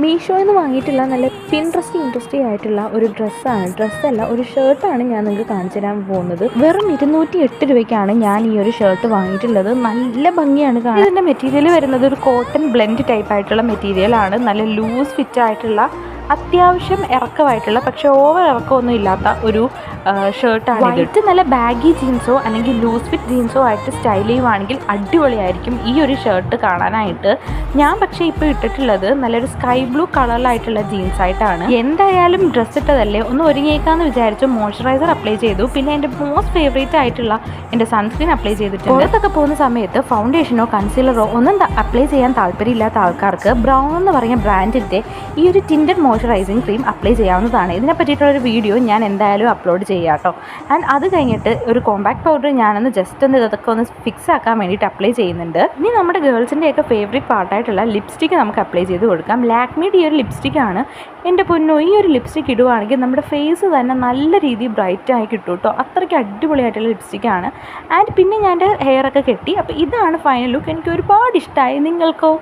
മീഷോയിൽ നിന്ന് വാങ്ങിയിട്ടുള്ള നല്ല ഇൻട്രസ്റ്റിംഗ് ആയിട്ടുള്ള ഒരു ഡ്രസ്സല്ല ഒരു ഷർട്ടാണ് ഞാൻ നിങ്ങൾക്ക് കാണിച്ചു തരാൻ പോകുന്നത്. വെറും 208 രൂപയ്ക്കാണ് ഞാൻ ഈ ഒരു ഷർട്ട് വാങ്ങിയിട്ടുള്ളത്. നല്ല ഭംഗിയാണ് കാണാൻ. ഇതിൻ്റെ മെറ്റീരിയൽ വരുന്നത് ഒരു കോട്ടൺ ബ്ലെൻഡ് ടൈപ്പ് ആയിട്ടുള്ള മെറ്റീരിയലാണ്. നല്ല ലൂസ് ഫിറ്റ് ആയിട്ടുള്ള അത്യാവശ്യം ഇറക്കമായിട്ടുള്ള പക്ഷേ ഓവർ ഇറക്കമൊന്നും ഇല്ലാത്ത ഒരു ഷർട്ടാണ്. വൈറ്റ് നല്ല ബാഗി ജീൻസോ അല്ലെങ്കിൽ ലൂസ് ഫിറ്റ് ജീൻസോ ആയിട്ട് സ്റ്റൈൽ ചെയ്യുവാണെങ്കിൽ അടിപൊളിയായിരിക്കും ഈ ഒരു ഷർട്ട് കാണാനായിട്ട്. ഞാൻ പക്ഷേ ഇപ്പോൾ ഇട്ടിട്ടുള്ളത് നല്ലൊരു സ്കൈ ബ്ലൂ കളറിലായിട്ടുള്ള ജീൻസ് ആയിട്ടാണ്. എന്തായാലും ഡ്രസ്സ് ഇട്ടതല്ലേ, ഒന്ന് ഒരുങ്ങിയേക്കാന്ന് വിചാരിച്ചു മോയ്സ്ചറൈസർ അപ്ലൈ ചെയ്തു. പിന്നെ എൻ്റെ മോസ്റ്റ് ഫേവറേറ്റ് ആയിട്ടുള്ള എൻ്റെ സൺസ്ക്രീൻ അപ്ലൈ ചെയ്തിട്ടുണ്ട്. പുറത്തൊക്കെ പോകുന്ന സമയത്ത് ഫൗണ്ടേഷനോ കൺസീലറോ ഒന്നും അപ്ലൈ ചെയ്യാൻ താല്പര്യമില്ലാത്ത ആൾക്കാർക്ക് ബ്രൗൺ എന്ന് പറയുന്ന ബ്രാൻഡിൻ്റെ ഈ ഒരു ടിൻറ്റഡ് മോയ്സ്ചറൈസിങ് ക്രീം അപ്ലൈ ചെയ്യാവുന്നതാണ്. ഇതിനെ പറ്റിയിട്ടുള്ളൊരു വീഡിയോ ഞാൻ എന്തായാലും അപ്ലോഡ് ചെയ്യാം കേട്ടോ. ആൻഡ് അത് കഴിഞ്ഞിട്ട് ഒരു കോമ്പാക്ട് പൗഡർ ഞാനൊന്ന് ജസ്റ്റ് ഇതൊക്കെ ഒന്ന് ഫിക്സ് ആക്കാൻ വേണ്ടിയിട്ട് അപ്ലൈ ചെയ്യുന്നുണ്ട്. ഇനി നമ്മുടെ ഗേൾസിൻ്റെയൊക്കെ ഫേവറേറ്റ് പാർട്ടായിട്ടുള്ള ലിപ്സ്റ്റിക്ക് നമുക്ക് അപ്ലൈ ചെയ്ത് കൊടുക്കാം. ലാക്മിയുടെ ഈ ഒരു ലിപ്സ്റ്റിക്കാണ്. എൻ്റെ പൊന്നോ, ഈ ഒരു ലിപ്സ്റ്റിക്ക് ഇടുവാണെങ്കിൽ നമ്മുടെ ഫേസ് തന്നെ നല്ല രീതിയിൽ ബ്രൈറ്റായി കിട്ടും കേട്ടോ. അത്രയ്ക്ക് അടിപൊളിയായിട്ടുള്ള ലിപ്സ്റ്റിക്കാണ്. ആൻഡ് പിന്നെ ഞാൻ എൻ്റെ ഹെയറൊക്കെ കെട്ടി. അപ്പോൾ ഇതാണ് ഫൈനൽ ലുക്ക്. എനിക്ക് ഒരുപാട് ഇഷ്ടമായി. നിങ്ങൾക്കോ?